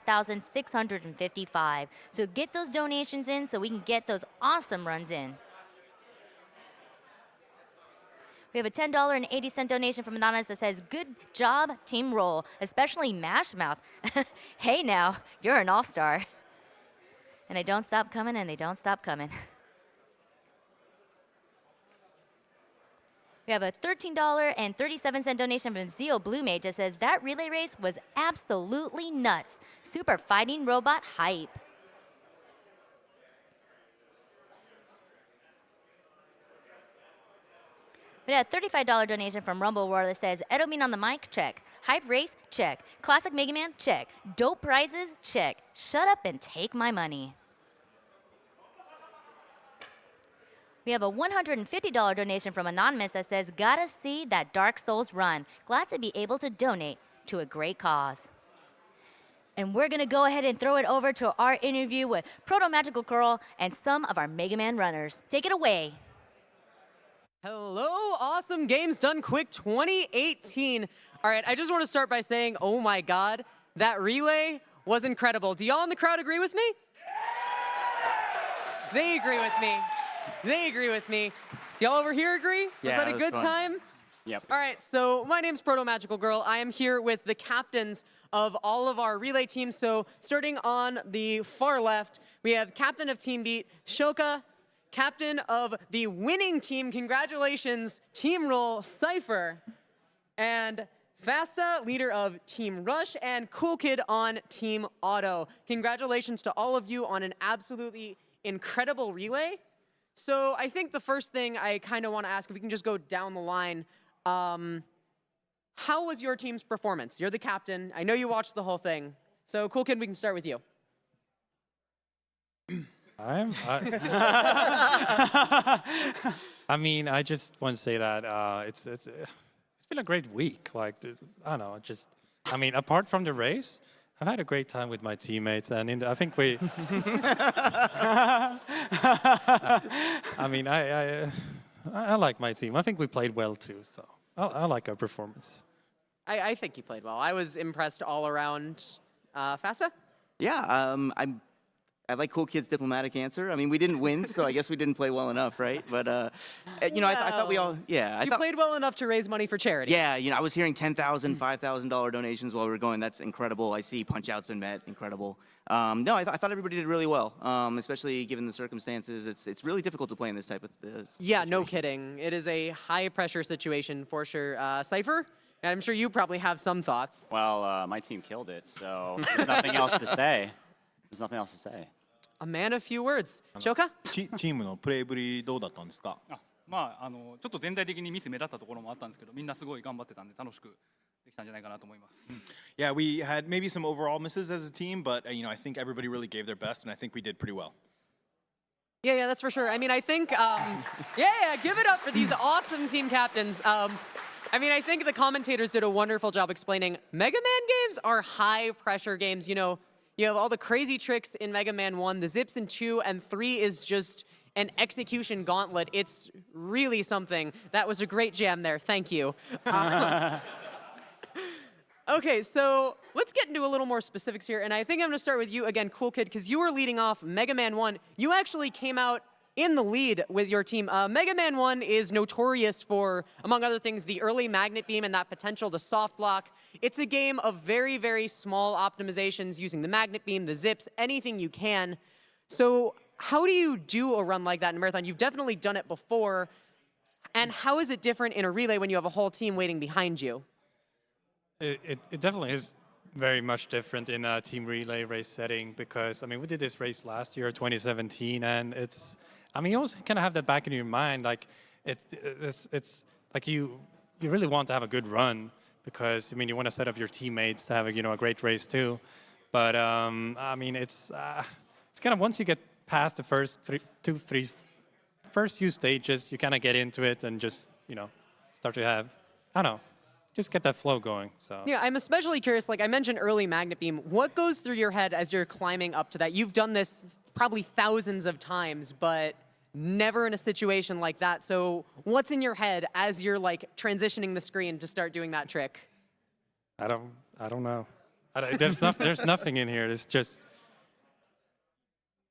4,655. So get those donations in so we can get those awesome runs in. We have a $10.80 donation from Anonymous that says, "Good job, Team Roll, especially Mash Mouth. Hey now, you're an all-star." And they don't stop coming, and they don't stop coming. We have a $13.37 donation from Zeo Blue Mage that says, "That relay race was absolutely nuts. Super fighting robot hype." We had a $35 donation from Rumble War that says, "Edomin on the mic, check. Hype race, check. Classic Mega Man, check. Dope prizes, check. Shut up and take my money." We have a $150 donation from Anonymous that says, "Gotta see that Dark Souls run. Glad to be able to donate to a great cause." And we're gonna go ahead and throw it over to our interview with Proto Magical Girl and some of our Mega Man runners. Take it away. Hello, Awesome Games Done Quick 2018. All right, I just want to start by saying, oh my God, that relay was incredible. Do y'all in the crowd agree with me? They agree with me. They agree with me. Do y'all over here agree? Yeah, was that a good fun. time? Yep. All right, so my name's Proto Magical Girl. I am here with the captains of all of our relay teams. So starting on the far left, we have captain of Team Beat, Shoka. Captain of the winning team, congratulations, Team Roll, Cypher. And Vasta, leader of Team Rush, and Cool Kid on Team Auto. Congratulations to all of you on an absolutely incredible relay. So I think the first thing I kind of want to ask, if we can just go down the line, how was your team's performance? You're the captain. I know you watched the whole thing. So Cool Kid, we can start with you. I mean, I just want to say that it's been a great week. Like, I don't know, I mean, apart from the race, I've had a great time with my teammates, and I think we. I mean, I like my team. I think we played well too, so I like our performance. I think you played well. I was impressed all around. Fasta? Yeah, I like Cool Kid's diplomatic answer. I mean, we didn't win, so I guess we didn't play well enough, right? But, you know, I thought we all, yeah. You played well enough to raise money for charity. Yeah, you know, I was hearing $10,000, $5,000 donations while we were going. That's incredible. I see Punch-Out's been met. Incredible. No, I thought everybody did really well, especially given the circumstances. It's really difficult to play in this type of Yeah, situation. no kidding. It is a high-pressure situation for sure. Cypher? And I'm sure you probably have some thoughts. Well, my team killed it, so there's nothing else to say. There's nothing else to say. A man of few words. Shoka? チームのプレーぶりどうだったんですか？まあちょっと全体的にミス目立ったところもあったんですけど、みんなすごい頑張ってたんで楽しくできたんじゃないかなと思います。Yeah, we had maybe some overall misses as a team, but you know, I think everybody really gave their best, and I think we did pretty well. Yeah, that's for sure. I mean, I think, yeah, give it up for these awesome team captains. I mean, I think the commentators did a wonderful job explaining Mega Man games are high-pressure games. You know, you have all the crazy tricks in Mega Man 1, the zips in 2, and 3 is just an execution gauntlet. It's really something. That was a great jam there. Thank you. Okay, so let's get into a little more specifics here. And I think I'm going to start with you again, Cool Kid, because you were leading off Mega Man 1. You actually came out in the lead with your team. Mega Man 1 is notorious for, among other things, the early magnet beam and that potential to soft lock. It's a game of very, very small optimizations using the magnet beam, the zips, anything you can. So how do you do a run like that in a marathon? You've definitely done it before. And how is it different in a relay when you have a whole team waiting behind you? It definitely is very much different in a team relay race setting because, I mean, we did this race last year, 2017, and it's, I mean, you always kind of have that back in your mind, like, it's like you really want to have a good run because, I mean, you want to set up your teammates to have a, you know, a great race too. But, I mean, it's kind of once you get past the first first few stages, you kind of get into it and just, you know, start to have, I don't know, just get that flow going. So yeah, I'm especially curious, like I mentioned early magnet beam, what goes through your head as you're climbing up to that? You've done this probably thousands of times, but never in a situation like that. So what's in your head as you're like transitioning the screen to start doing that trick? I don't know. There's nothing in here. It's just,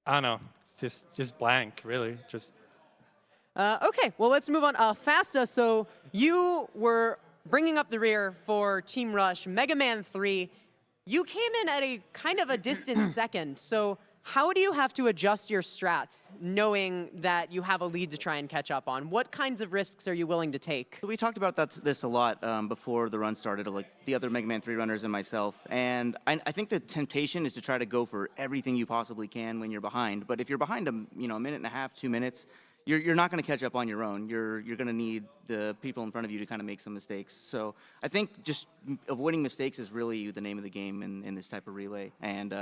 I don't know. It's just blank, really. Just Okay, well, let's move on. Fasta, so you were bringing up the rear for Team Rush, Mega Man 3. You came in at a kind of a distant second, so how do you have to adjust your strats knowing that you have a lead to try and catch up on? What kinds of risks are you willing to take? So we talked about this a lot before the run started, like the other Mega Man 3 runners and myself. And I think the temptation is to try to go for everything you possibly can when you're behind. But if you're behind a minute and a half, 2 minutes, you're not going to catch up on your own. You're going to need the people in front of you to kind of make some mistakes. So I think just avoiding mistakes is really the name of the game in this type of relay. And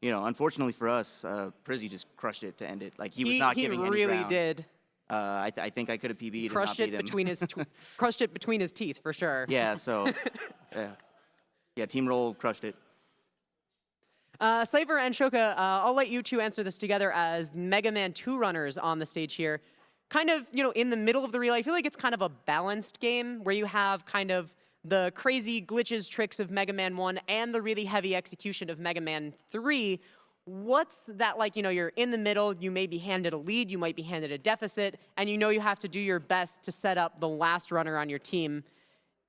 unfortunately for us, Prizzy just crushed it to end it. Like he was not giving any ground. He really did. I think I could have PB'd Crushed and not it beat him. crushed it between his teeth for sure. Yeah. So yeah, Team Roll crushed it. Cypher and Shoka, I'll let you two answer this together as Mega Man 2 runners on the stage here. Kind of, in the middle of the relay, I feel like it's kind of a balanced game where you have kind of the crazy glitches, tricks of Mega Man 1 and the really heavy execution of Mega Man 3. What's that like? You're in the middle, you may be handed a lead, you might be handed a deficit, and you have to do your best to set up the last runner on your team.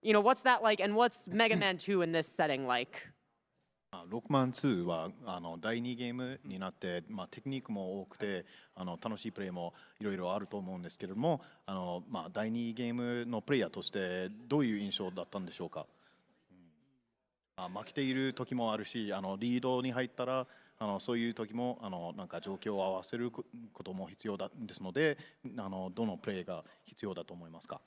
What's that like, and what's Mega Man 2 in this setting like? 6マン2は第2ゲームになって、テクニックも多くて楽しいプレーもいろいろあると思うんですけれども第2ゲームのプレイヤーとしてどういう印象だったんでしょうか。負けている時もあるしリードに入ったらそういう時もなんか状況を合わせることも必要ですのでどのプレーが必要だと思いますか。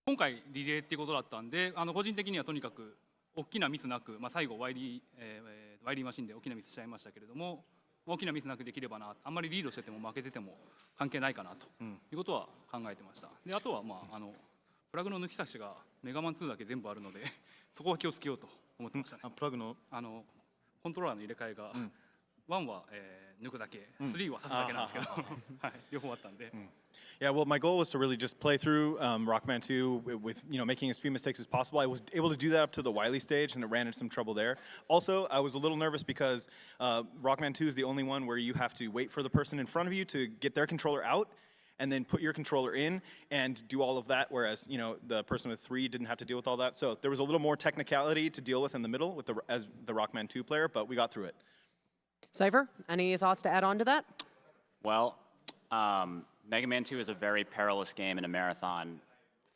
今回リレーっていうことだったんで個人的にはとにかく大きなミスなく、最後ワイリーマシンで大きなミスしちゃいましたけれども大きなミスなくできればなあんまりリードしてても負けてても関係ないかなということは考えてました。であとはプラグの抜き差しがメガマン2だけ全部あるのでそこは気をつけようと思ってましたね。プラグのコントローラーの入れ替えが、1は、抜くだけ、3は刺すだけなんですけど、はい、両方あったんで。Yeah, well, my goal was to really just play through Rockman 2 with making as few mistakes as possible. I was able to do that up to the Wily stage, and it ran into some trouble there. Also, I was a little nervous because Rockman 2 is the only one where you have to wait for the person in front of you to get their controller out, and then put your controller in and do all of that, whereas the person with 3 didn't have to deal with all that. So there was a little more technicality to deal with in the middle with as the Rockman 2 player, but we got through it. Cypher, any thoughts to add on to that? Well, Mega Man 2 is a very perilous game in a marathon.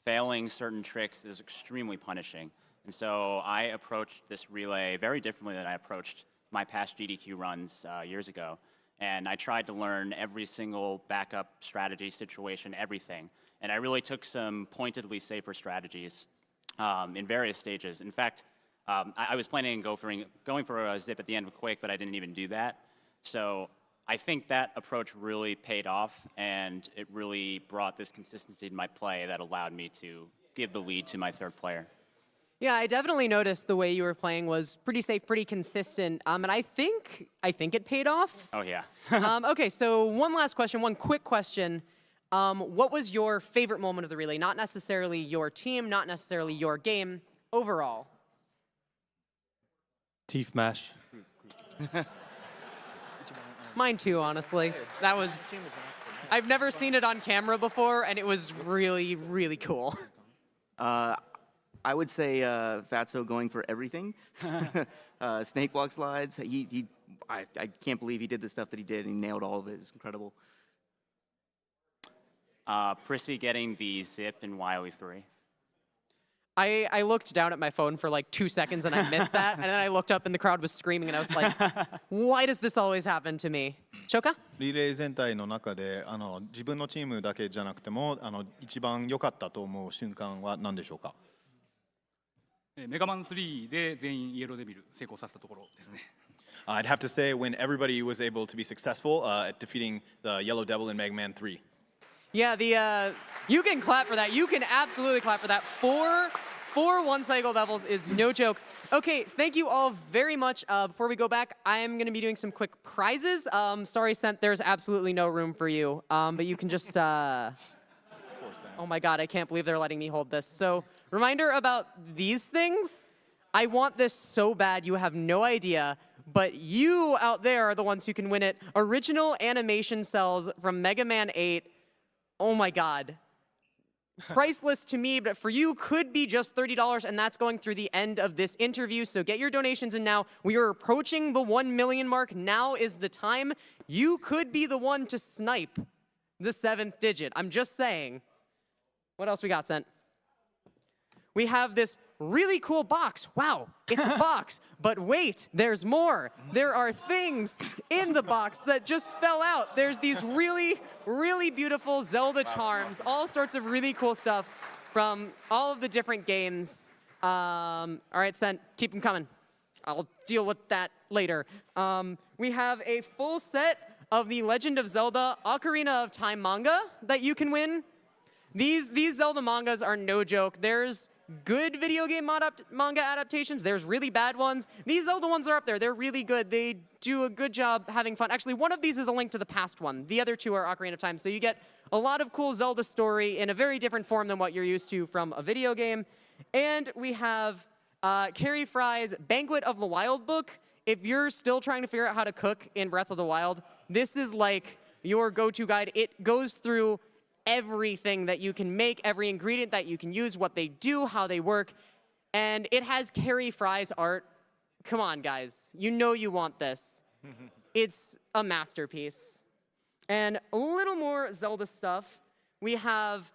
Failing certain tricks is extremely punishing. And so I approached this relay very differently than I approached my past GDQ runs years ago. And I tried to learn every single backup strategy, situation, everything. And I really took some pointedly safer strategies in various stages. In fact, I was planning on going for a zip at the end of Quake, but I didn't even do that. So I think that approach really paid off, and it really brought this consistency to my play that allowed me to give the lead to my third player. Yeah, I definitely noticed the way you were playing was pretty safe, pretty consistent, and I think it paid off. Oh, yeah. Okay, so one last question, one quick question. What was your favorite moment of the relay? Not necessarily your team, not necessarily your game, overall. teeth mash. Mine too, honestly. That was... I've never seen it on camera before, and it was really, really cool. I would say Fatso going for everything. Snake block slides. I can't believe he did the stuff that he did. He nailed all of it. It's incredible. Prissy getting the zip in Wily 3. I looked down at my phone for like 2 seconds and I missed that, and then I looked up and the crowd was screaming and I was like, why does this always happen to me? Shoka? リレー全体の中で自分のチームだけじゃなくても一番良かったと思う瞬間は何でしょうか。メガマン3で全員イエローデビル成功させたところですね。I'd have to say when everybody was able to be successful at defeating the Yellow Devil in Mega Man 3. Yeah, you can clap for that. You can absolutely clap for that. Four one-cycle levels is no joke. Okay, thank you all very much. Before we go back, I'm going to be doing some quick prizes. Sorry, Sent, there's absolutely no room for you. But you can just... Oh my god, I can't believe they're letting me hold this. So, reminder about these things. I want this so bad, you have no idea. But you out there are the ones who can win it. Original animation cells from Mega Man 8. Oh my god. Priceless to me, but for you could be just $30, and that's going through the end of this interview. So get your donations in now. We are approaching the 1 million mark. Now is the time. You could be the one to snipe the 7th digit. I'm just saying. What else we got, Sent? We have this really cool box. Wow, it's a box. But wait, there's more. There are things in the box that just fell out. There's these really, really beautiful Zelda charms, all sorts of really cool stuff from all of the different games. All right, Sent, keep them coming. I'll deal with that later. We have a full set of the Legend of Zelda Ocarina of Time manga that you can win. These Zelda mangas are no joke. There's good video game manga adaptations. There's really bad ones. These Zelda ones are up there. They're really good. They do a good job having fun. Actually, one of these is a link to the past one. The other two are Ocarina of Time. So you get a lot of cool Zelda story in a very different form than what you're used to from a video game. And we have Carrie Fry's Banquet of the Wild book. If you're still trying to figure out how to cook in Breath of the Wild, this is like your go-to guide. It goes through everything that you can make, every ingredient that you can use, what they do, how they work. And it has Carrie Fry's art. Come on, guys. You know you want this. It's a masterpiece. And a little more Zelda stuff. We have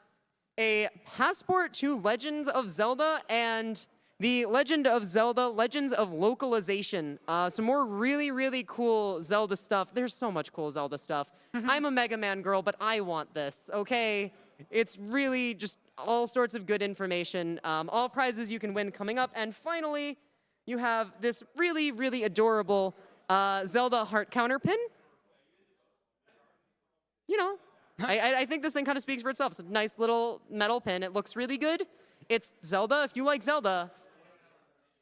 a passport to Legends of Zelda and the Legend of Zelda, Legends of Localization. Some more really, really cool Zelda stuff. There's so much cool Zelda stuff. I'm a Mega Man girl, but I want this, okay? It's really just all sorts of good information. All prizes you can win coming up. And finally, you have this really, really adorable Zelda heart counter pin. You know, I think this thing kind of speaks for itself. It's a nice little metal pin. It looks really good. It's Zelda. If you like Zelda,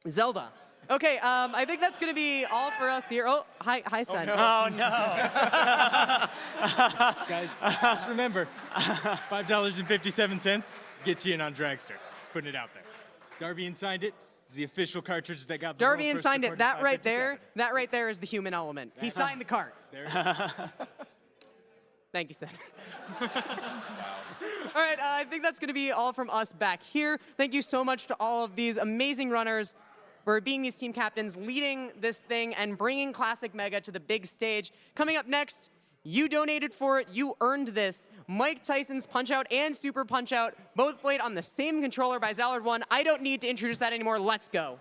Zelda. Okay, I think that's going to be all for us here. Oh, hi, Sen. Oh, no. Guys, just remember, $5.57 gets you in on Dragster. Putting it out there. Darby signed it. It's the official cartridge that got Darby signed it. That right there is the human element. He signed the cart. There it is. Thank you, Sen. All right, I think that's going to be all from us back here. Thank you so much to all of these amazing runners for being these team captains, leading this thing, and bringing Classic Mega to the big stage. Coming up next, you donated for it. You earned this. Mike Tyson's Punch-Out and Super Punch-Out, both played on the same controller by zallard1. I don't need to introduce that anymore. Let's go.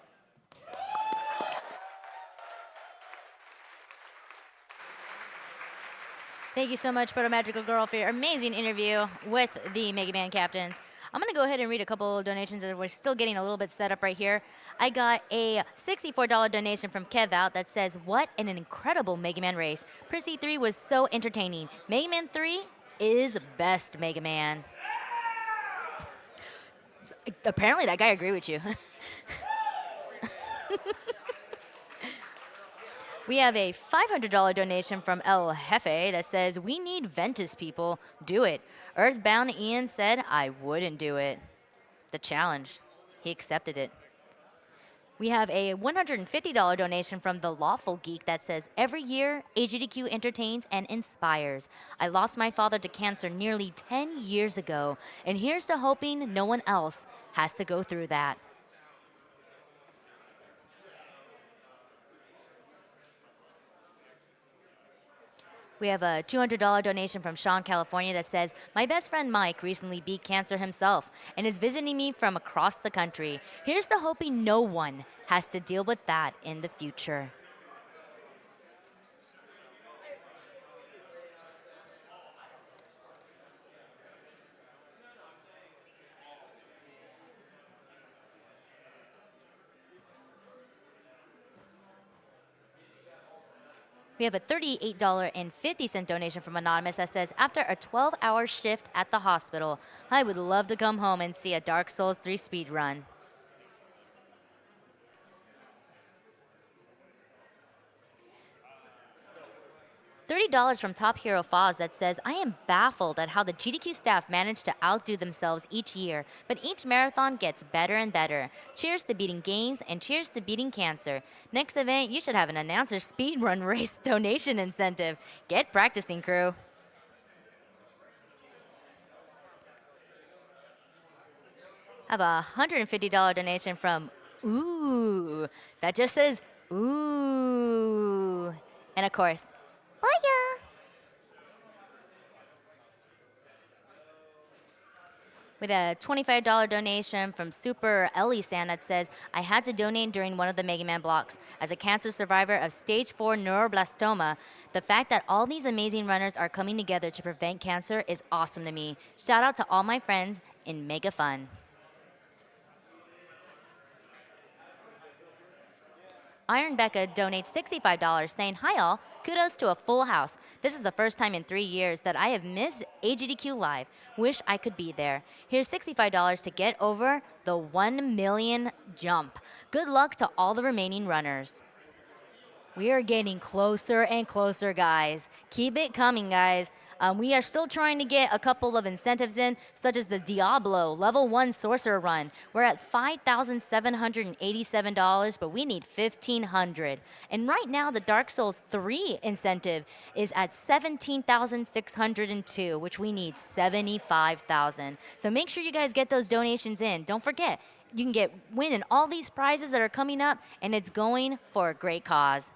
Thank you so much, Proto Magical Girl, for your amazing interview with the Mega Man captains. I'm going to go ahead and read a couple donations as we're still getting a little bit set up right here. I got a $64 donation from Kev out that says, what an incredible Mega Man race. Prissy 3 was so entertaining. Mega Man 3 is best Mega Man. Apparently that guy agreed with you. We have a $500 donation from El Jefe that says, we need Ventus people. Do it. Earthbound Ian said, I wouldn't do it. The challenge. He accepted it. We have a $150 donation from The Lawful Geek that says, every year, AGDQ entertains and inspires. I lost my father to cancer nearly 10 years ago, and here's to hoping no one else has to go through that. We have a $200 donation from Sean, California that says, my best friend Mike recently beat cancer himself and is visiting me from across the country. Here's to hoping no one has to deal with that in the future. We have a $38.50 donation from Anonymous that says, after a 12-hour shift at the hospital, I would love to come home and see a Dark Souls 3 speed run. $30 from Top Hero Foz that says, I am baffled at how the GDQ staff managed to outdo themselves each year, but each marathon gets better and better. Cheers to beating games and cheers to beating cancer. Next event, you should have an announcer speedrun race donation incentive. Get practicing, crew. Have a $150 donation from Ooh. That just says Ooh. And of course, Booyah. We had a $25 donation from Super Ellie San that says, I had to donate during one of the Mega Man blocks. As a cancer survivor of stage 4 neuroblastoma, the fact that all these amazing runners are coming together to prevent cancer is awesome to me. Shout out to all my friends in Mega Fun. Iron Becca donates $65 saying, Hi all, kudos to a full house. This is the first time in 3 years that I have missed AGDQ Live. Wish I could be there. Here's $65 to get over the 1 million jump. Good luck to all the remaining runners. We are getting closer and closer, guys. Keep it coming, guys. We are still trying to get a couple of incentives in, such as the Diablo Level 1 Sorcerer Run. We're at $5,787, but we need $1,500. And right now, the Dark Souls 3 incentive is at $17,602, which we need $75,000. So make sure you guys get those donations in. Don't forget, you can win in all these prizes that are coming up, and it's going for a great cause.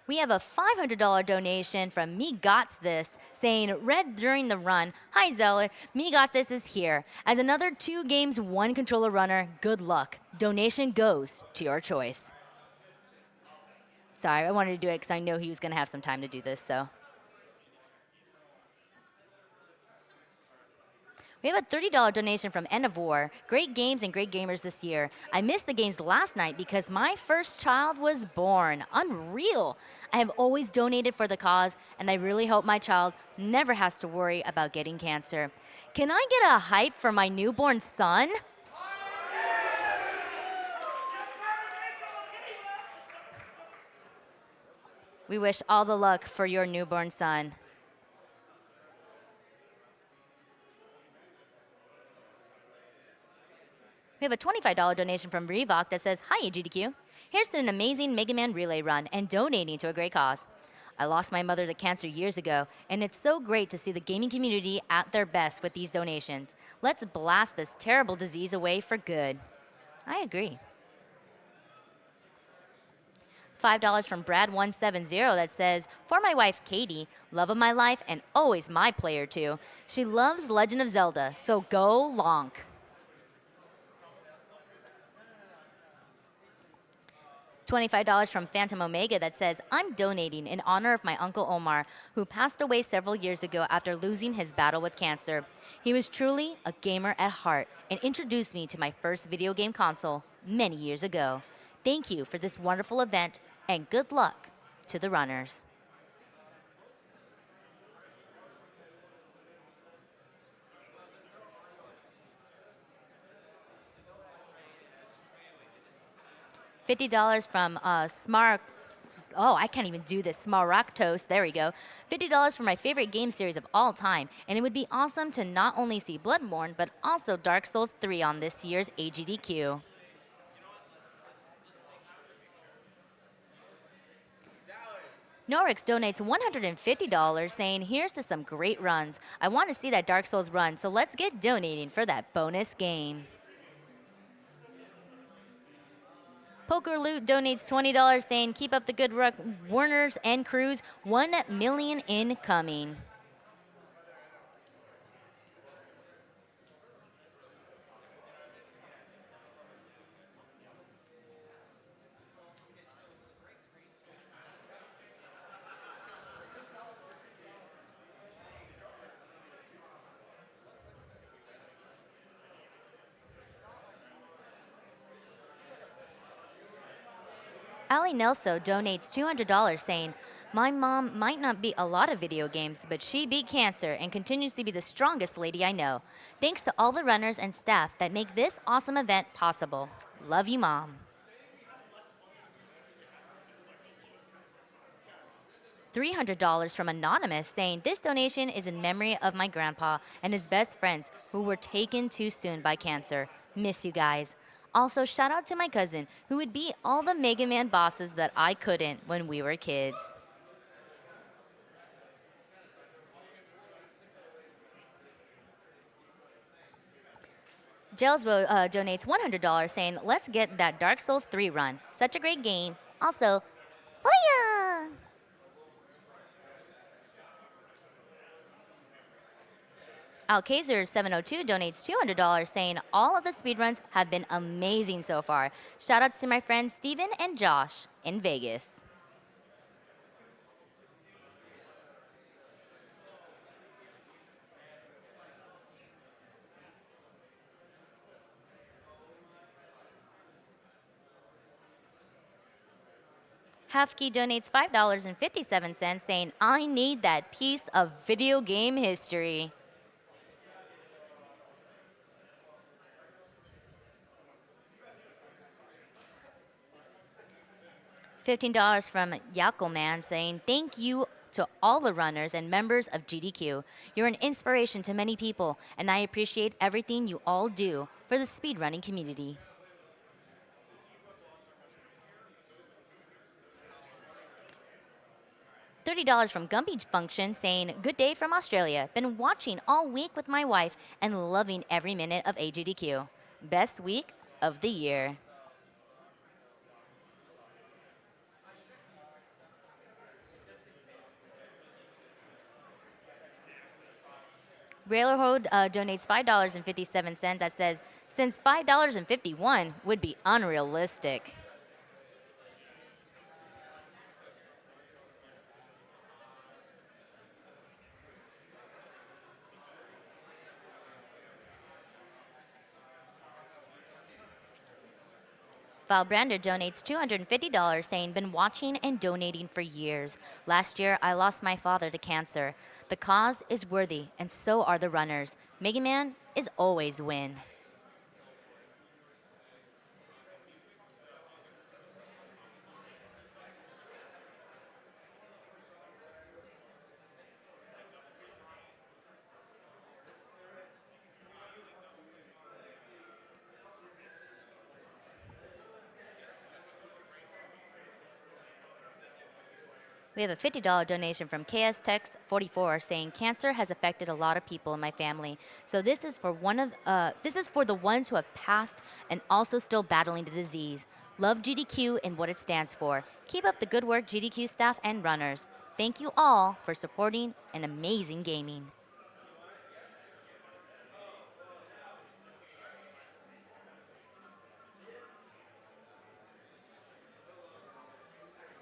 We have a $500 donation from Me Gots This saying, read during the run, Hi Zeller, Me Gots This is here. As another 2 games, 1 controller runner, good luck. Donation goes to your choice. Sorry, I wanted to do it because I know he was going to have some time to do this, so. We have a $30 donation from End of War. Great games and great gamers this year. I missed the games last night because my first child was born. Unreal. I have always donated for the cause, and I really hope my child never has to worry about getting cancer. Can I get a hype for my newborn son? We wish all the luck for your newborn son. We have a $25 donation from Revoc that says, Hi, AGDQ. Here's to an amazing Mega Man relay run and donating to a great cause. I lost my mother to cancer years ago, and it's so great to see the gaming community at their best with these donations. Let's blast this terrible disease away for good. I agree. $5 from Brad170 that says, For my wife, Katie, love of my life and always my player too. She loves Legend of Zelda, so go Lonk. $25 from Phantom Omega that says, I'm donating in honor of my Uncle Omar, who passed away several years ago after losing his battle with cancer. He was truly a gamer at heart and introduced me to my first video game console many years ago. Thank you for this wonderful event and good luck to the runners. $50 from Smart. Oh, I can't even do this. Smaragdos. There we go. $50 for my favorite game series of all time. And it would be awesome to not only see Bloodborne, but also Dark Souls 3 on this year's AGDQ. Norix donates $150 saying, Here's to some great runs. I want to see that Dark Souls run, so let's get donating for that bonus game. Poker Loot donates $20 saying, Keep up the good work, Warners and crews, 1 million incoming. Ali Nelso donates $200 saying, My mom might not beat a lot of video games, but she beat cancer and continues to be the strongest lady I know. Thanks to all the runners and staff that make this awesome event possible. Love you, Mom. $300 from Anonymous saying, this donation is in memory of my grandpa and his best friends who were taken too soon by cancer. Miss you guys. Also, shout out to my cousin who would beat all the Mega Man bosses that I couldn't when we were kids. Jellsbo donates $100 saying, let's get that Dark Souls 3 run. Such a great game. Also, booyah! Alkazer702 donates $200 saying, all of the speedruns have been amazing so far. Shoutouts to my friends Steven and Josh in Vegas. Halfkey donates $5.57 saying, I need that piece of video game history. $15 from Yakelman saying, thank you to all the runners and members of GDQ. You're an inspiration to many people, and I appreciate everything you all do for the speedrunning community. $30 from Gumby Function saying, good day from Australia. Been watching all week with my wife and loving every minute of AGDQ. Best week of the year. Railroad donates $5.57 that says, since $5.51 would be unrealistic. Valbrander donates $250 saying, been watching and donating for years. Last year, I lost my father to cancer. The cause is worthy, and so are the runners. Mega Man is always win. We have a $50 donation from KS Tex 44 saying, cancer has affected a lot of people in my family. So this is for the ones who have passed and also still battling the disease. Love GDQ and what it stands for. Keep up the good work, GDQ staff and runners. Thank you all for supporting an amazing gaming.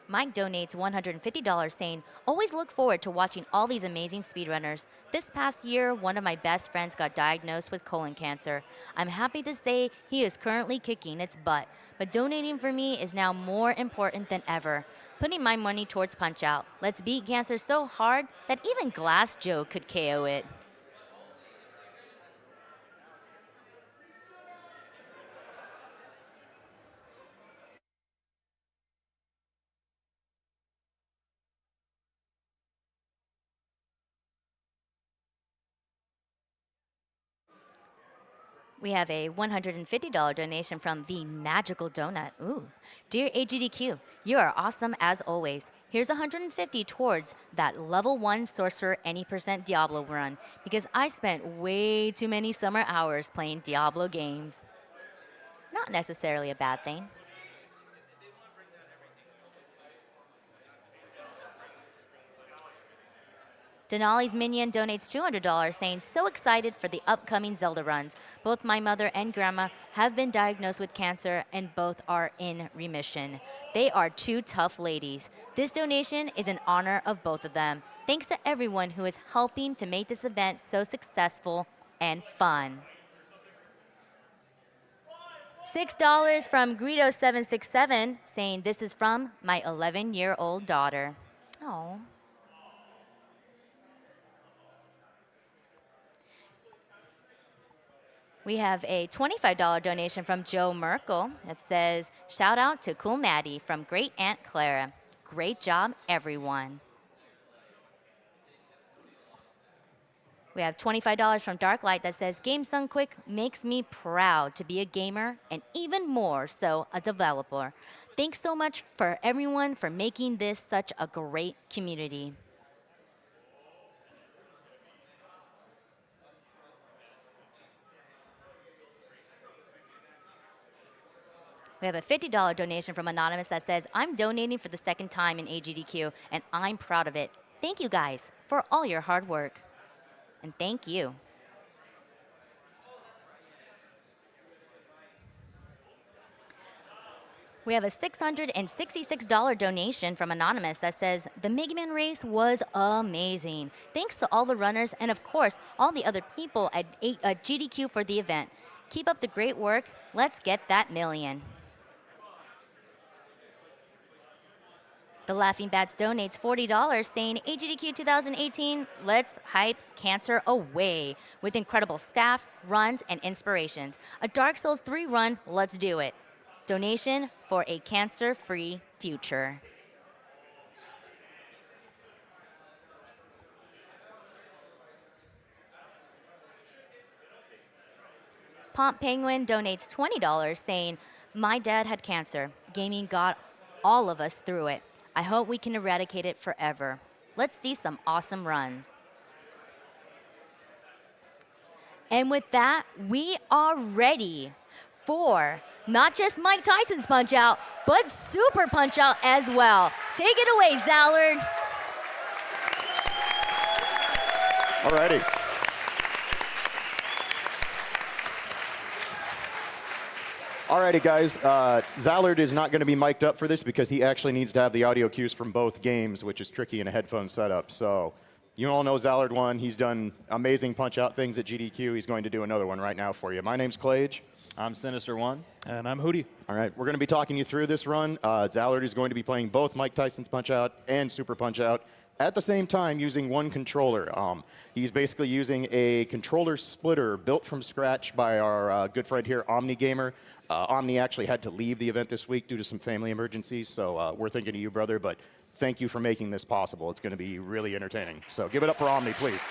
Mike donates $150 saying, always look forward to watching all these amazing speedrunners. This past year, one of my best friends got diagnosed with colon cancer. I'm happy to say he is currently kicking its butt, but donating for me is now more important than ever. Putting my money towards Punch-Out. Let's beat cancer so hard that even Glass Joe could KO it. We have a $150 donation from The Magical Donut. Ooh. Dear AGDQ, you are awesome as always. Here's $150 towards that level 1 Sorcerer any % Diablo run because I spent way too many summer hours playing Diablo games. Not necessarily a bad thing. Denali's Minion donates $200 saying, so excited for the upcoming Zelda runs. Both my mother and grandma have been diagnosed with cancer and both are in remission. They are two tough ladies. This donation is in honor of both of them. Thanks to everyone who is helping to make this event so successful and fun. $6 from Greedo767 saying, this is from my 11-year-old daughter. Oh. We have a $25 donation from Joe Merkel that says, shout out to Cool Maddie from Great Aunt Clara. Great job, everyone. We have $25 from Darklight that says, Games Done Quick makes me proud to be a gamer and even more so a developer. Thanks so much for everyone for making this such a great community. We have a $50 donation from Anonymous that says, I'm donating for the second time in AGDQ, and I'm proud of it. Thank you guys for all your hard work. And thank you. We have a $666 donation from Anonymous that says, the Mega Man race was amazing. Thanks to all the runners and, of course, all the other people at GDQ for the event. Keep up the great work. Let's get that million. The Laughing Bats donates $40 saying, AGDQ 2018, let's hype cancer away with incredible staff, runs, and inspirations. A Dark Souls 3 run, let's do it. Donation for a cancer-free future. Pomp Penguin donates $20 saying, my dad had cancer. Gaming got all of us through it. I hope we can eradicate it forever. Let's see some awesome runs. And with that, we are ready for not just Mike Tyson's Punch-Out, but Super Punch-Out as well. Take it away, Zallard. Alrighty. Alrighty, guys. Zallard is not going to be mic'd up for this because he actually needs to have the audio cues from both games, which is tricky in a headphone setup. So you all know Zallard1. He's done amazing punch-out things at GDQ. He's going to do another one right now for you. My name's Clage. I'm Sinister1. And I'm Hootie. All right, we're going to be talking you through this run. Zallard is going to be playing both Mike Tyson's Punch-Out and Super Punch-Out at the same time using one controller. He's basically using a controller splitter built from scratch by our good friend here, Omni Gamer. Omni actually had to leave the event this week due to some family emergencies, so we're thinking of you, brother, but thank you for making this possible. It's going to be really entertaining. So give it up for Omni, please.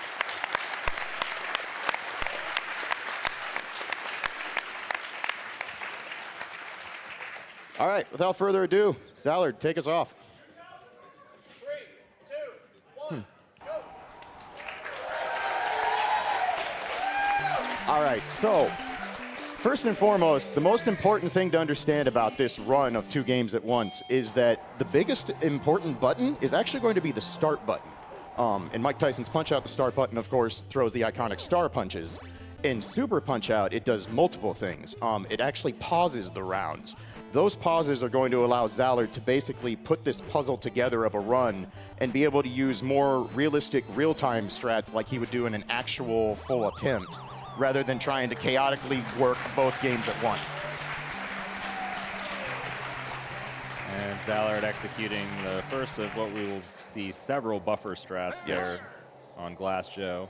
All right, without further ado, Zallard, take us off. 3, 2, 1, go. All right, so first and foremost, the most important thing to understand about this run of 2 games at once is that the biggest important button is actually going to be the start button. In Mike Tyson's Punch-Out, the start button, of course, throws the iconic star punches. In Super Punch-Out, it does multiple things. It actually pauses the rounds. Those pauses are going to allow Zallard to basically put this puzzle together of a run and be able to use more realistic real-time strats like he would do in an actual full attempt, rather than trying to chaotically work both games at once. And Zallard executing the first of what we will see several buffer strats there on Glass Joe.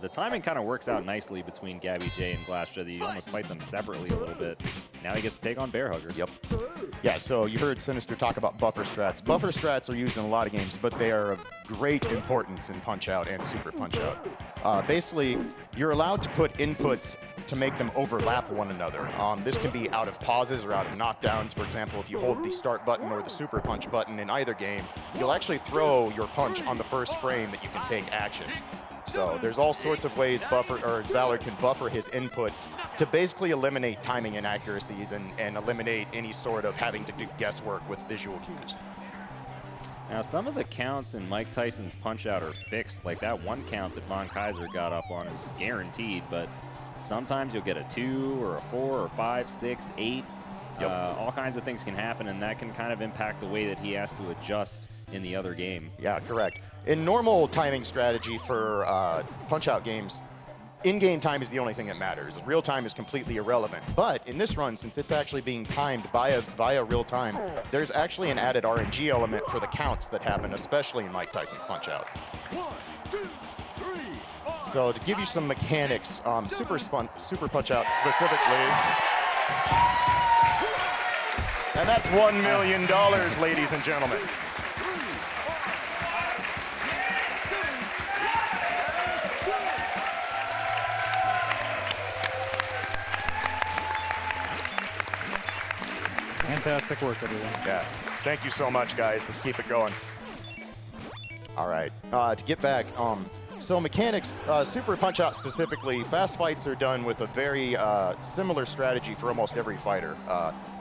The timing kind of works out nicely between Gabby J and Glass Joe. You almost fight them separately a little bit. Now he gets to take on Bear Hugger. Yep. Yeah, so you heard Sinister talk about buffer strats. Buffer strats are used in a lot of games, but they are of great importance in Punch-Out and Super Punch-Out. Basically, you're allowed to put inputs to make them overlap one another. This can be out of pauses or out of knockdowns. For example, if you hold the start button or the super punch button in either game, you'll actually throw your punch on the first frame that you can take action. So there's all sorts of ways Zallard can buffer his inputs to basically eliminate timing inaccuracies and eliminate any sort of having to do guesswork with visual cues. Now, some of the counts in Mike Tyson's Punch-Out are fixed. Like that one count that Von Kaiser got up on is guaranteed, but sometimes you'll get a 2 or a 4 or 5, 6, 8. Yep. All kinds of things can happen, and that can kind of impact the way that he has to adjust in the other game. Yeah, correct. In normal timing strategy for Punch-Out games, in-game time is the only thing that matters. Real time is completely irrelevant. But in this run, since it's actually being timed via real time, there's actually an added RNG element for the counts that happen, especially in Mike Tyson's Punch-Out. 1, 2, 3, 4. So to give you some mechanics, Super Punch-Out specifically, and that's $1 million, ladies and gentlemen. fantastic work, everyone. Yeah. Thank you so much, guys. Let's keep it going. All right. To get back, so mechanics, Super Punch-Out specifically, fast fights are done with a very similar strategy for almost every fighter.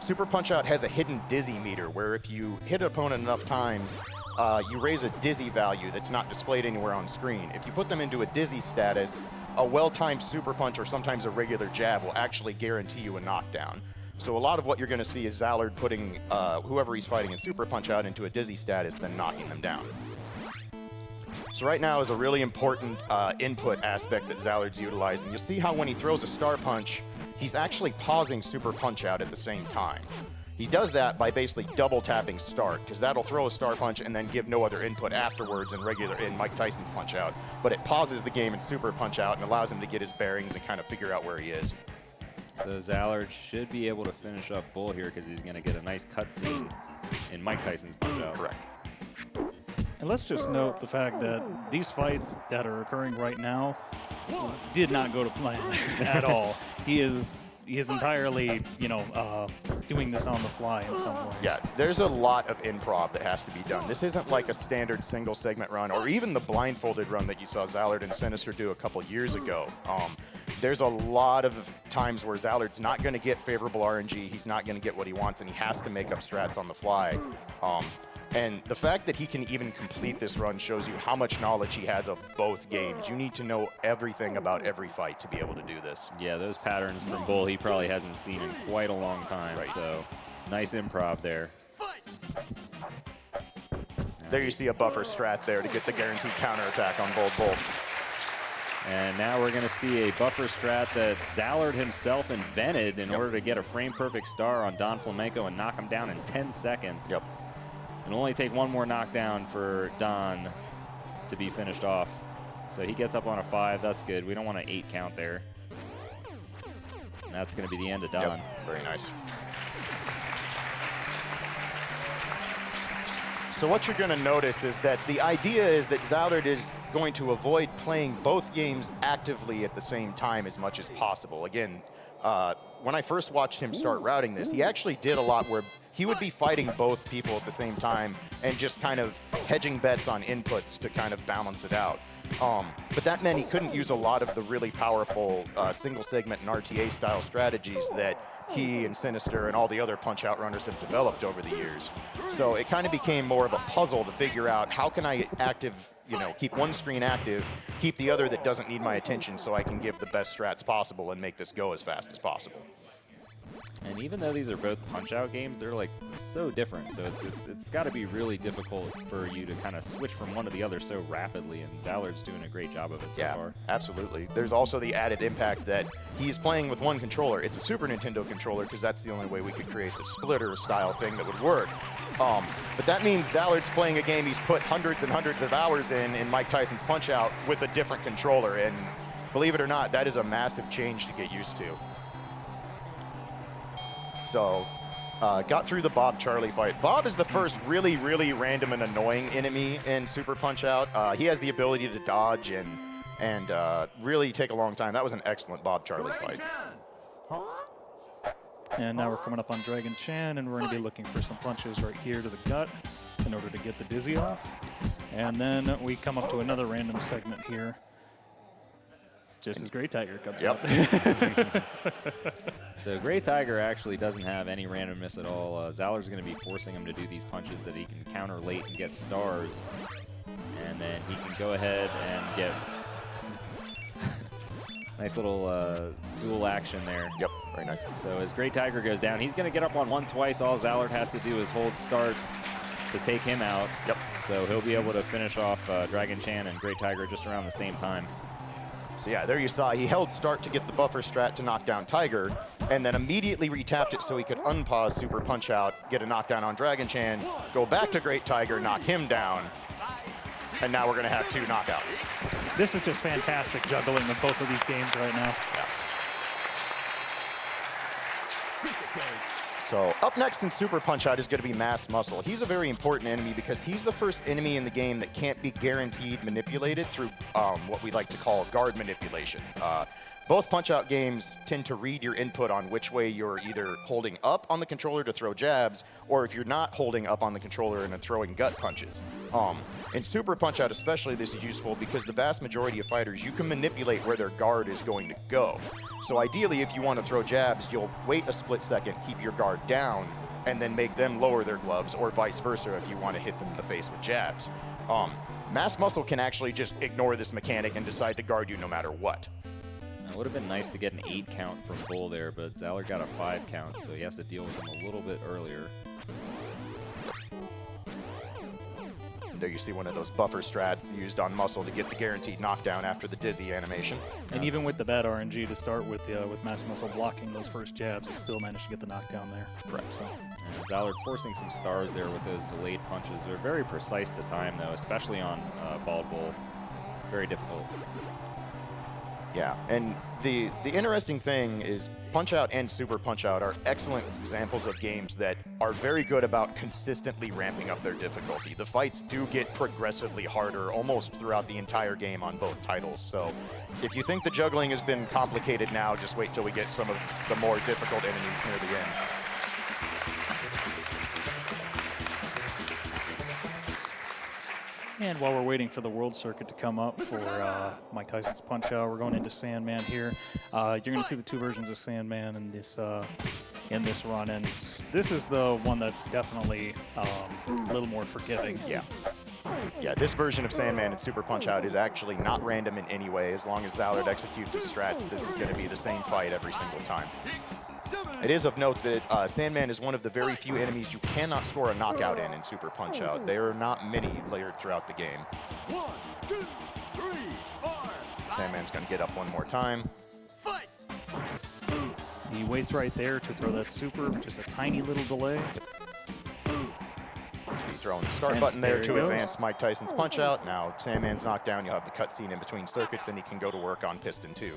Super Punch-Out has a hidden dizzy meter, where if you hit an opponent enough times, you raise a dizzy value that's not displayed anywhere on screen. If you put them into a dizzy status, a well-timed super punch or sometimes a regular jab will actually guarantee you a knockdown. So a lot of what you're going to see is Zallard putting whoever he's fighting in Super Punch-Out into a dizzy status, then knocking them down. So right now is a really important input aspect that Zallard's utilizing. You'll see how when he throws a star punch, he's actually pausing Super Punch-Out at the same time. He does that by basically double tapping start, because that'll throw a star punch and then give no other input afterwards in Mike Tyson's Punch-Out. But it pauses the game in Super Punch-Out and allows him to get his bearings and kind of figure out where he is. So Zallard should be able to finish up Bull here because he's going to get a nice cutscene in Mike Tyson's Punch-Out. Correct. And let's just note the fact that these fights that are occurring right now did not go to plan at all. He is entirely, doing this on the fly in some ways. Yeah, there's a lot of improv that has to be done. This isn't like a standard single segment run or even the blindfolded run that you saw Zallard and Sinister do a couple years ago. There's a lot of times where Zallard's not going to get favorable RNG, he's not going to get what he wants, and he has to make up strats on the fly. And the fact that he can even complete this run shows you how much knowledge he has of both games. You need to know everything about every fight to be able to do this. Yeah, those patterns from Bull he probably hasn't seen in quite a long time. Right. So nice improv there. There you see a buffer strat there to get the guaranteed counterattack on Bold Bull. And now we're going to see a buffer strat that Zallard himself invented in order to get a frame-perfect star on Don Flamenco and knock him down in 10 seconds. Yep. It'll only take one more knockdown for Don to be finished off. So he gets up on a 5. That's good. We don't want an 8 count there. And that's going to be the end of Don. Yep. Very nice. So what you're going to notice is that the idea is that Zallard is going to avoid playing both games actively at the same time as much as possible. Again, when I first watched him start routing this, he actually did a lot where he would be fighting both people at the same time and just kind of hedging bets on inputs to kind of balance it out. But that meant he couldn't use a lot of the really powerful single segment and RTA style strategies that he and Sinister and all the other Punch-Out runners have developed over the years. So it kind of became more of a puzzle to figure out how can I keep one screen active, keep the other that doesn't need my attention so I can give the best strats possible and make this go as fast as possible. And even though these are both Punch-Out games, they're like so different. So it's got to be really difficult for you to kind of switch from one to the other so rapidly. And Zallard's doing a great job of it so far. Absolutely. There's also the added impact that he's playing with one controller. It's a Super Nintendo controller because that's the only way we could create the splitter style thing that would work. But that means Zallard's playing a game he's put hundreds and hundreds of hours in Mike Tyson's Punch-Out with a different controller. And believe it or not, that is a massive change to get used to. So, got through the Bob Charlie fight. Bob is the first really, really random and annoying enemy in Super Punch-Out. He has the ability to dodge and really take a long time. That was an excellent Bob Charlie fight. And now we're coming up on Dragon Chan, and we're going to be looking for some punches right here to the gut in order to get the dizzy off. And then we come up to another random segment here. Just as Grey Tiger comes up. So Grey Tiger actually doesn't have any randomness at all. Zallard's going to be forcing him to do these punches that he can counter late and get stars. And then he can go ahead and get nice little dual action there. Yep, very nice. So as Grey Tiger goes down, he's going to get up on 1 twice. All Zallard has to do is hold start to take him out. Yep. So he'll be able to finish off Dragon Chan and Grey Tiger just around the same time. So yeah, there you saw he held start to get the buffer strat to knock down Tiger, and then immediately retapped it so he could unpause Super Punch-Out, get a knockdown on Dragon Chan, go back to Great Tiger, knock him down, and now we're going to have 2 knockouts. This is just fantastic juggling of both of these games right now. Yeah. So up next in Super Punch-Out is going to be Mass Muscle. He's a very important enemy because he's the first enemy in the game that can't be guaranteed manipulated through what we like to call guard manipulation. Both Punch-Out games tend to read your input on which way you're either holding up on the controller to throw jabs, or if you're not holding up on the controller and throwing gut punches. In Super Punch-Out especially, this is useful because the vast majority of fighters, you can manipulate where their guard is going to go. So ideally, if you want to throw jabs, you'll wait a split second, keep your guard down, and then make them lower their gloves, or vice versa if you want to hit them in the face with jabs. Mass Muscle can actually just ignore this mechanic and decide to guard you no matter what. It would have been nice to get an 8 count from Bull there, but Zallard got a 5 count, so he has to deal with him a little bit earlier. There you see one of those buffer strats used on Muscle to get the guaranteed knockdown after the dizzy animation. And even with the bad RNG to start with Mass Muscle blocking those first jabs, he still managed to get the knockdown there. Correct. So. And Zallard forcing some stars there with those delayed punches. They're very precise to time, though, especially on Bald Bull. Very difficult. Yeah, and the interesting thing is Punch-Out and Super Punch-Out are excellent examples of games that are very good about consistently ramping up their difficulty. The fights do get progressively harder almost throughout the entire game on both titles. So if you think the juggling has been complicated now, just wait till we get some of the more difficult enemies near the end. And while we're waiting for the World Circuit to come up for Mike Tyson's Punch-Out, we're going into Sandman here. You're going to see the 2 versions of Sandman in this run, and this is the one that's definitely a little more forgiving. Yeah, this version of Sandman in Super Punch-Out is actually not random in any way. As long as Zallard executes his strats, this is going to be the same fight every single time. It is of note that Sandman is one of the very few enemies you cannot score a knockout in Super Punch-Out. There are not many layered throughout the game. 1, 2, 3, 4. So Sandman's going to get up one more time. He waits right there to throw that super, just a tiny little delay. So you throwing the start button there to advance Mike Tyson's Punch-Out. Now Sandman's knocked down. You'll have the cutscene in between circuits, and he can go to work on Piston 2.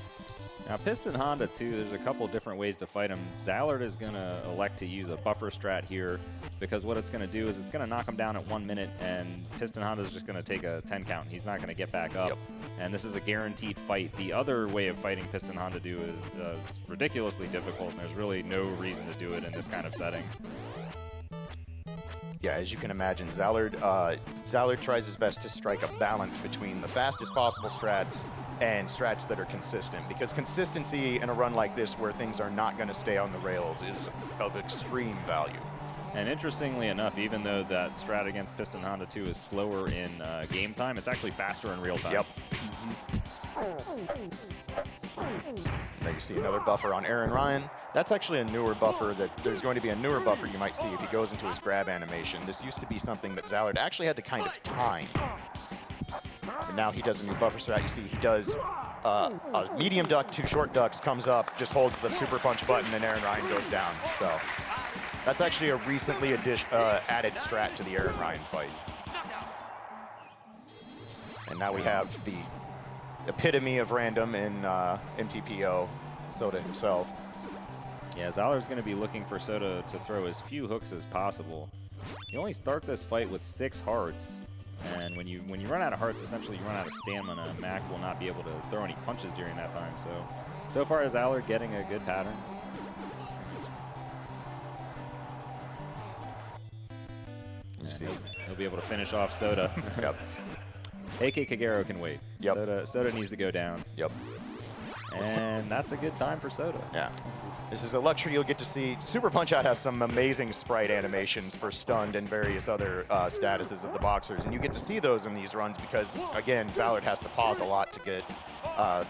Now, Piston Honda, too, there's a couple different ways to fight him. Zallard is going to elect to use a buffer strat here because what it's going to do is it's going to knock him down at 1 minute, and Piston Honda is just going to take a 10 count. He's not going to get back up, and this is a guaranteed fight. The other way of fighting Piston Honda is ridiculously difficult, and there's really no reason to do it in this kind of setting. Yeah, as you can imagine, Zallard tries his best to strike a balance between the fastest possible strats and strats that are consistent, because consistency in a run like this where things are not going to stay on the rails is of extreme value. And interestingly enough, even though that strat against Piston Honda 2 is slower in game time, it's actually faster in real time. Yep. There you see another buffer on Aaron Ryan. That's actually a newer buffer. There's going to be a newer buffer you might see if he goes into his grab animation. This used to be something that Zallard actually had to kind of time. And now he does a new buffer strat. You see he does a medium duck, 2 short ducks, comes up, just holds the super punch button, and Aaron Ryan goes down. So that's actually a recently added strat to the Aaron Ryan fight. And now we have the epitome of random in MTPO, Soda himself. Yeah, Zallard's going to be looking for Soda to throw as few hooks as possible. You only start this fight with 6 hearts, and when you run out of hearts, essentially you run out of stamina. Mac will not be able to throw any punches during that time. So far, Zallard getting a good pattern. You see, he'll be able to finish off Soda. Yep. AK Kagero can wait. Yep. Soda needs to go down. Yep. And that's a good time for Soda. Yeah. This is a luxury you'll get to see. Super Punch-Out has some amazing sprite animations for stunned and various other statuses of the boxers, and you get to see those in these runs because, again, Zallard has to pause a lot to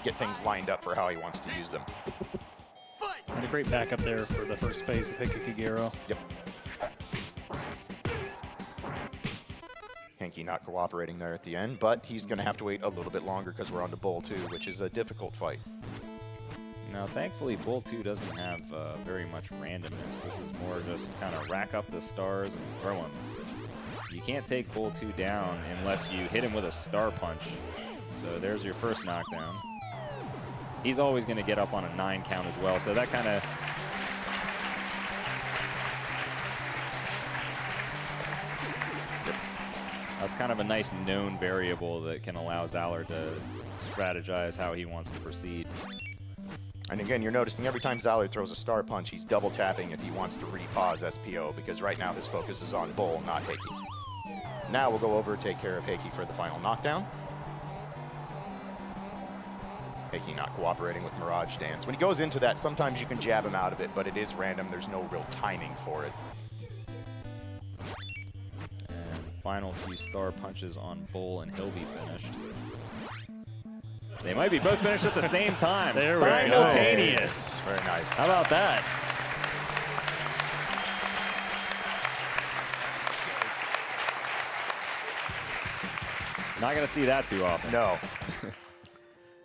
get things lined up for how he wants to use them. And a great backup there for the first phase of Hiki Kagero. Yep. Henke not cooperating there at the end, but he's going to have to wait a little bit longer because we're on to Bull 2, which is a difficult fight. Now, thankfully, Bull 2 doesn't have very much randomness. This is more just kind of rack up the stars and throw them. You can't take Bull 2 down unless you hit him with a star punch. So there's your first knockdown. He's always going to get up on a 9 count as well, so that kind of... That's kind of a nice known variable that can allow Zallard to strategize how he wants to proceed. And again, you're noticing every time Zallard throws a star punch, he's double tapping if he wants to repause SPO, because right now his focus is on Bull, not Heiki. Now we'll go over and take care of Heiki for the final knockdown. Heiki not cooperating with Mirage Stance. When he goes into that, sometimes you can jab him out of it, but it is random. There's no real timing for it. And final few star punches on Bull, and he'll be finished. They might be both finished at the same time. They're simultaneous. Very nice. How about that? Not going to see that too often. No.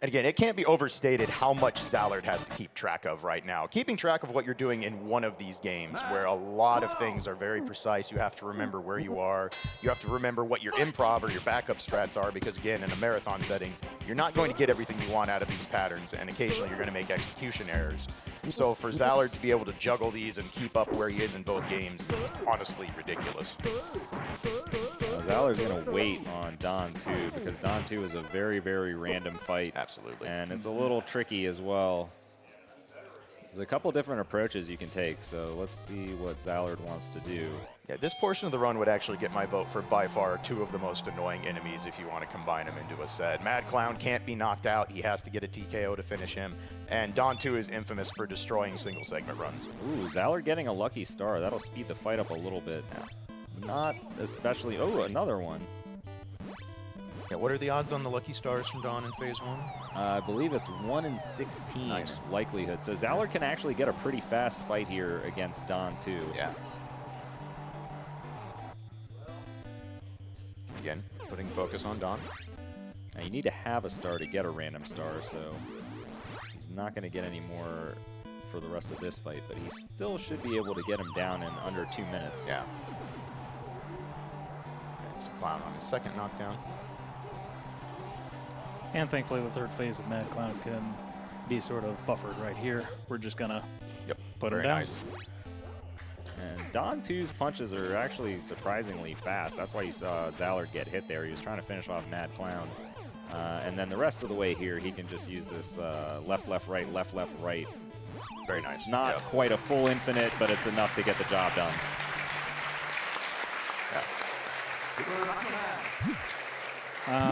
And again, it can't be overstated how much Zallard has to keep track of right now. Keeping track of what you're doing in one of these games where a lot of things are very precise. You have to remember where you are. You have to remember what your improv or your backup strats are, because again, in a marathon setting, you're not going to get everything you want out of these patterns, and occasionally you're going to make execution errors. So for Zallard to be able to juggle these and keep up where he is in both games is honestly ridiculous. Zallard's going to wait on Don 2, because Don 2 is a very, very random fight. Absolutely. And it's a little tricky as well. There's a couple different approaches you can take, so let's see what Zallard wants to do. Yeah, this portion of the run would actually get my vote for by far two of the most annoying enemies if you want to combine them into a set. Mad Clown can't be knocked out. He has to get a TKO to finish him. And Don 2 is infamous for destroying single segment runs. Ooh, Zallard getting a lucky star. That'll speed the fight up a little bit. Yeah. Not especially. Oh, another one. Yeah, what are the odds on the lucky stars from Don in phase 1? I believe it's 1 in 16 Nice. likelihood. So Zallard can actually get a pretty fast fight here against Don 2. Yeah. Again, putting focus on Don. Now you need to have a star to get a random star, so he's not going to get any more for the rest of this fight, but he still should be able to get him down in under 2 minutes. Yeah. It's Clown on his second knockdown. And thankfully, the third phase of Mad Clown can be sort of buffered right here. We're just going to put him Very down. nice. And Don 2's punches are actually surprisingly fast. That's why you saw Zallard get hit there. He was trying to finish off Mad Clown. And then the rest of the way here, he can just use this left, left, right, left, left, right. Very nice. Not quite a full infinite, but it's enough to get the job done.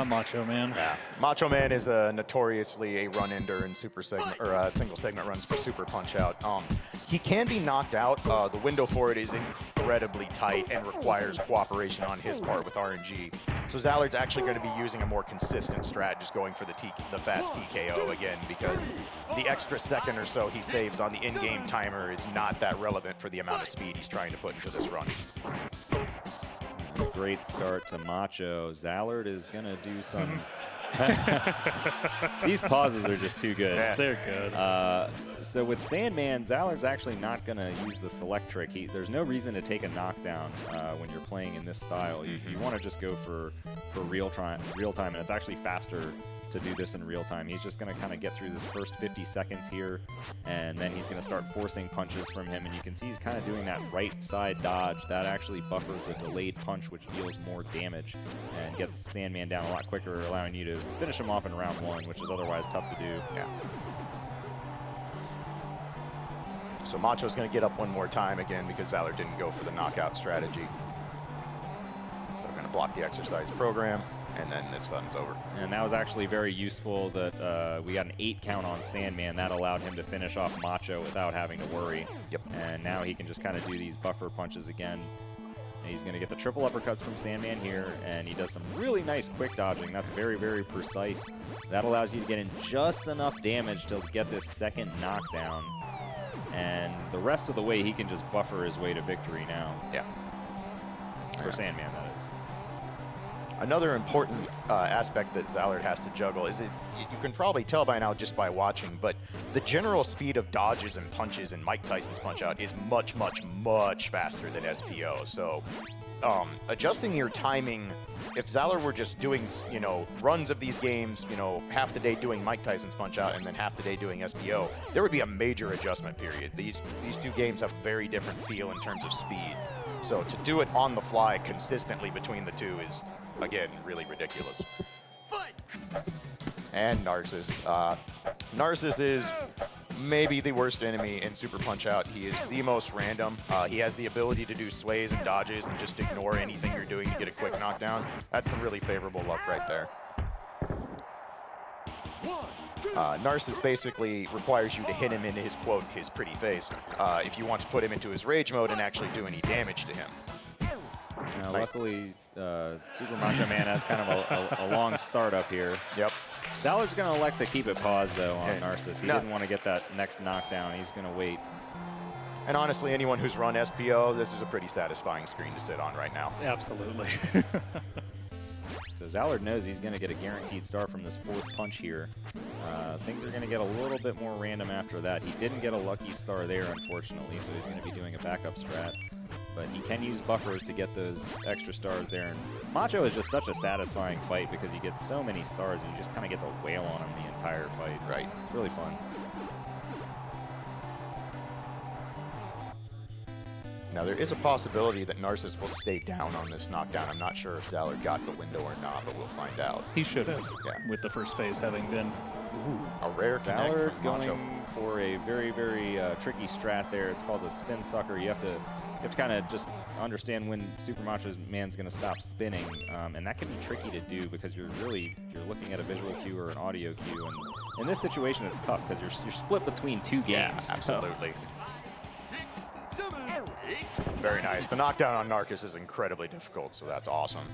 Macho Man. Yeah. Macho Man is notoriously a run-ender in super segment or single segment runs for super punch out. He can be knocked out. The window for it is incredibly tight and requires cooperation on his part with RNG. So Zallard's actually going to be using a more consistent strat, just going for the fast TKO again, because the extra second or so he saves on the in-game timer is not that relevant for the amount of speed he's trying to put into this run. Great start to Macho. Zallard is going to do some... These pauses are just too good. Yeah. They're good. So with Sandman, Zallard's actually not going to use the select trick. There's no reason to take a knockdown when you're playing in this style. You want to just go for real time, and it's actually faster to do this in real time. He's just going to kind of get through this first 50 seconds here, and then he's going to start forcing punches from him, and you can see he's kind of doing that right side dodge. That actually buffers a delayed punch, which deals more damage and gets Sandman down a lot quicker, allowing you to finish him off in round 1, which is otherwise tough to do. Yeah. So Macho's going to get up one more time again because Zallard didn't go for the knockout strategy. So we're going to block the exercise program, and then this fun's over. And that was actually very useful that we got an 8 count on Sandman. That allowed him to finish off Macho without having to worry. Yep. And now he can just kind of do these buffer punches again. And he's going to get the triple uppercuts from Sandman here, and he does some really nice quick dodging. That's very, very precise. That allows you to get in just enough damage to get this second knockdown. And the rest of the way, he can just buffer his way to victory now. Yeah. For Sandman, that is. Another important aspect that Zallard has to juggle is that you can probably tell by now just by watching, but the general speed of dodges and punches in Mike Tyson's Punch-Out is much, much, much faster than SPO. So adjusting your timing, if Zallard were just doing, runs of these games, half the day doing Mike Tyson's Punch-Out and then half the day doing SPO, there would be a major adjustment period. These two games have very different feel in terms of speed. So to do it on the fly consistently between the two is, again, really ridiculous. And Narcissus. Narcissus is maybe the worst enemy in Super Punch-Out. He is the most random. He has the ability to do sways and dodges and just ignore anything you're doing to get a quick knockdown. That's some really favorable luck right there. Narcissus basically requires you to hit him in his, quote, his pretty face, if you want to put him into his rage mode and actually do any damage to him. Nice. Luckily, Super Macho Man has kind of a long start up here. Yep. Zallard's going to elect to keep it paused, though, on Narcissus. He didn't want to get that next knockdown. He's going to wait. And honestly, anyone who's run SPO, this is a pretty satisfying screen to sit on right now. Absolutely. So Zallard knows he's going to get a guaranteed star from this fourth punch here. Things are going to get a little bit more random after that. He didn't get a lucky star there, unfortunately, so he's going to be doing a backup strat. But he can use buffers to get those extra stars there. And Macho is just such a satisfying fight because you get so many stars and you just kind of get to wail on him the entire fight. Right. It's really fun. Now, there is a possibility that Narcissus will stay down on this knockdown. I'm not sure if Zallard got the window or not, but we'll find out. He should have, with the first phase having been a rare connect Zallard from going Macho. for a very, very tricky strat there. It's called the spin sucker. You have to kind of just understand when Super Macho Man's going to stop spinning, and that can be tricky to do because you're looking at a visual cue or an audio cue, and in this situation it's tough because you're split between two games. Yeah, absolutely. Very nice. The knockdown on Narcus is incredibly difficult, so that's awesome.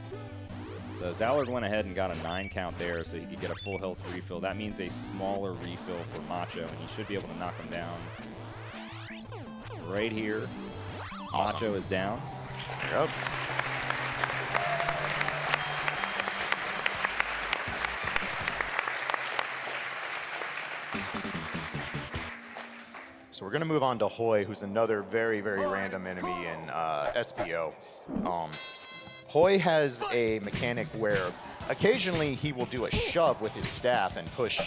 So Zallard went ahead and got a 9 count there so he could get a full health refill. That means a smaller refill for Macho, and he should be able to knock him down right here. Awesome. Macho is down. Yep. So we're going to move on to Hoy, who's another very, very random enemy in SPO. Hoy has a mechanic where occasionally he will do a shove with his staff and push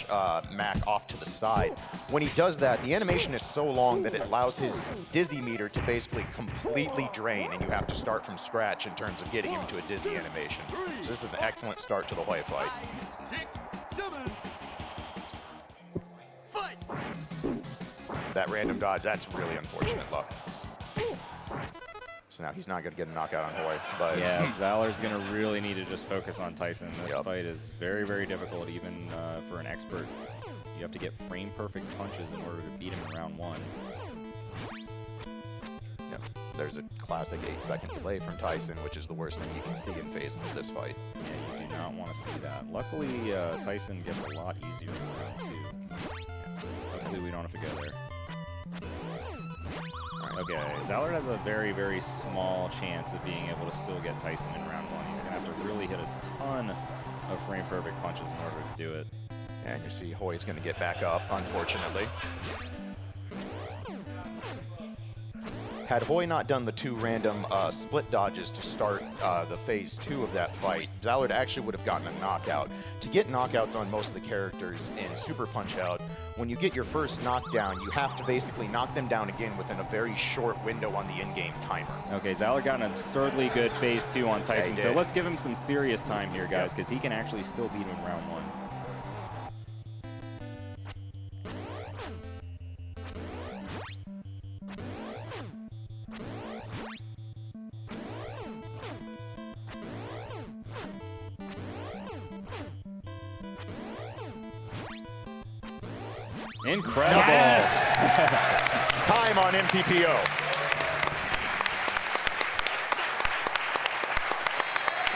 Mac off to the side. When he does that, the animation is so long that it allows his dizzy meter to basically completely drain, and you have to start from scratch in terms of getting him to a dizzy animation. So this is an excellent start to the Hoy fight. That random dodge, that's really unfortunate luck. So now he's not going to get a knockout on Hoy. But yeah, Zallard's going to really need to just focus on Tyson. This fight is very, very difficult, even for an expert. You have to get frame-perfect punches in order to beat him in round 1. Yep. There's a classic 8-second delay from Tyson, which is the worst thing you can see in phase of this fight. Yeah, you do not want to see that. Luckily, Tyson gets a lot easier in round 2. Hopefully we don't have to go there. Okay, Zallard has a very, very small chance of being able to still get Tyson in round 1. He's going to have to really hit a ton of frame-perfect punches in order to do it. And you see Hoy's going to get back up, unfortunately. Had Hoy not done the 2 random split dodges to start the phase 2 of that fight, Zallard actually would have gotten a knockout. To get knockouts on most of the characters in Super Punch-Out, when you get your first knockdown, you have to basically knock them down again within a very short window on the in-game timer. Okay, Zallard got an absurdly good phase 2 on Tyson, so let's give him some serious time here, guys, because he can actually still beat him in round 1. Incredible. Yes. Time on MTPO.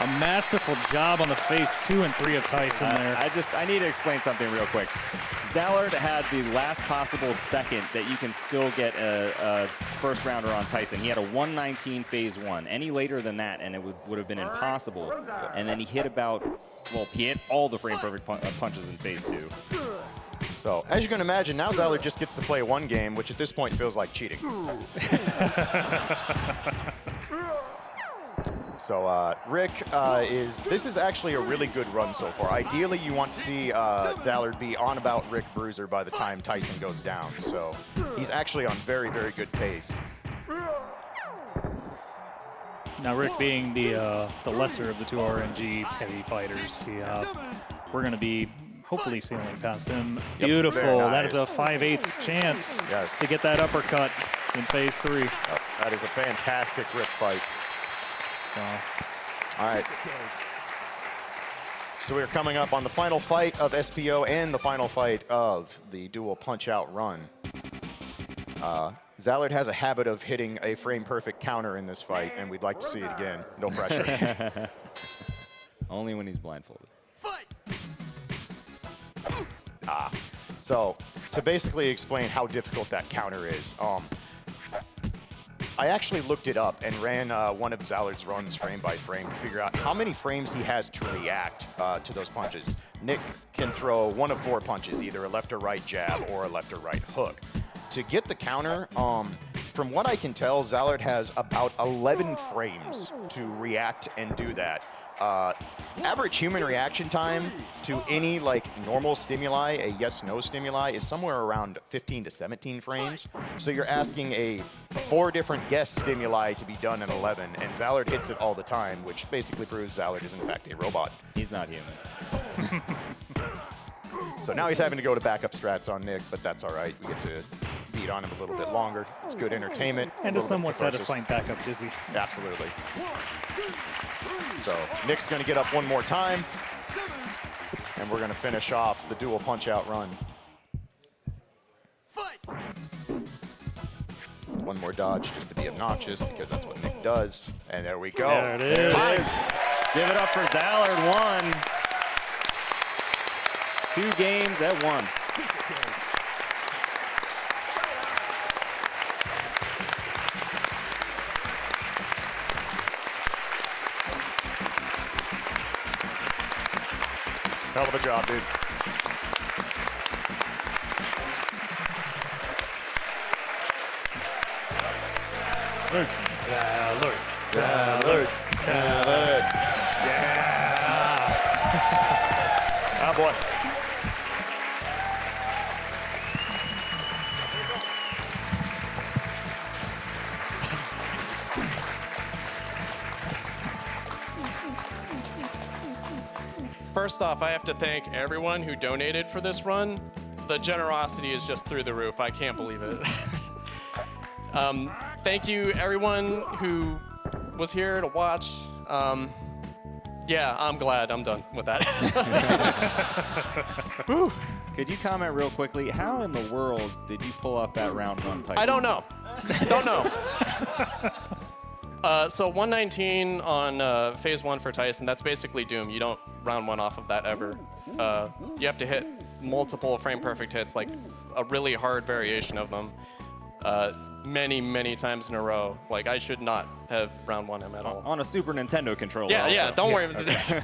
A masterful job on the phase 2 and 3 of Tyson there. I need to explain something real quick. Zallard had the last possible second that you can still get a first rounder on Tyson. He had a 119 phase 1. Any later than that, and it would have been impossible. And then he hit he hit all the frame perfect punches in phase 2. So, as you can imagine, now Zallard just gets to play 1 game, which at this point feels like cheating. So, Rick this is actually a really good run so far. Ideally, you want to see Zallard be on about Rick Bruiser by the time Tyson goes down. So, he's actually on very, very good pace. Now, Rick being the lesser of the 2 RNG heavy fighters, we're going to be hopefully sailing past him. Yep, Beautiful. very That is a nice. 5/8 chance Yes. to get that uppercut in phase 3. Yep, that is a fantastic grip fight. All right. So we're coming up on the final fight of SPO and the final fight of the dual punch-out run. Zallard has a habit of hitting a frame-perfect counter in this fight, and we'd like to see it again. No pressure. Only when he's blindfolded. So to basically explain how difficult that counter is, I actually looked it up and ran one of Zallard's runs frame by frame to figure out how many frames he has to react to those punches. Nick can throw one of 4 punches, either a left or right jab or a left or right hook. To get the counter, from what I can tell, Zallard has about 11 frames to react and do that. Average human reaction time to any like normal stimuli, a yes/no stimuli, is somewhere around 15 to 17 frames. So you're asking 4 different guess stimuli to be done in 11, and Zallard hits it all the time, which basically proves Zallard is in fact a robot. He's not human. So now he's having to go to backup strats on Nick, but that's all right. We get to beat on him a little bit longer. It's good entertainment. And a somewhat catharsis. satisfying backup dizzy. Absolutely. So Nick's going to get up one more time, and we're going to finish off the dual punch-out run. One more dodge just to be obnoxious, because that's what Nick does. And there we go. There it is. Give it up for Zallard 1. 2 games at once. Hell of a job, dude. Zallard. Zallard. Zallard. Yeah. Ah, boy. First off, I have to thank everyone who donated for this run. The generosity is just through the roof. I can't believe it. Thank you, everyone who was here to watch. Yeah, I'm glad I'm done with that. Whew. Could you comment real quickly? How in the world did you pull off that round 1, Tyson? I don't know. Don't know. So 119 on phase 1 for Tyson, that's basically doom. You don't round 1 off of that ever. You have to hit multiple frame perfect hits, like a really hard variation of them, many, many times in a row. Like, I should not have round 1 him at all. On a Super Nintendo controller. Yeah, also. yeah, don't worry about Okay.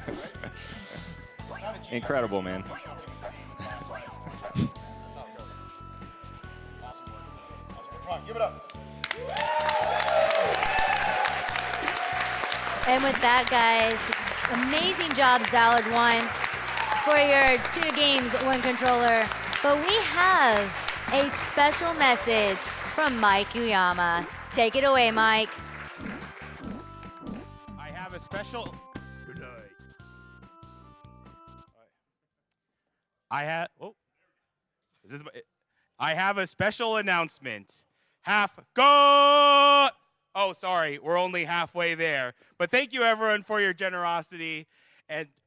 that. Incredible, man. Give it up. And with that, guys, amazing job, Zallard 1, for your 2 games, 1 controller. But we have a special message from Mike Uyama. Take it away, Mike. I have a special. Good night. I have. Oh, is this? I have a special announcement. Go! Oh, sorry, we're only halfway there. But thank you, everyone, for your generosity.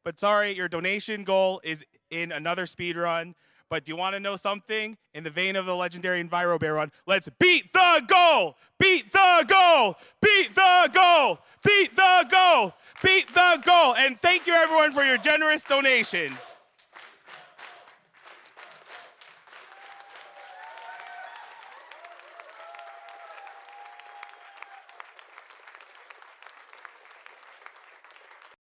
But sorry, your donation goal is in another speed run. But do you want to know something? In the vein of the legendary Enviro Bear run, let's beat the goal! Beat the goal! Beat the goal! Beat the goal! Beat the goal! And thank you, everyone, for your generous donations.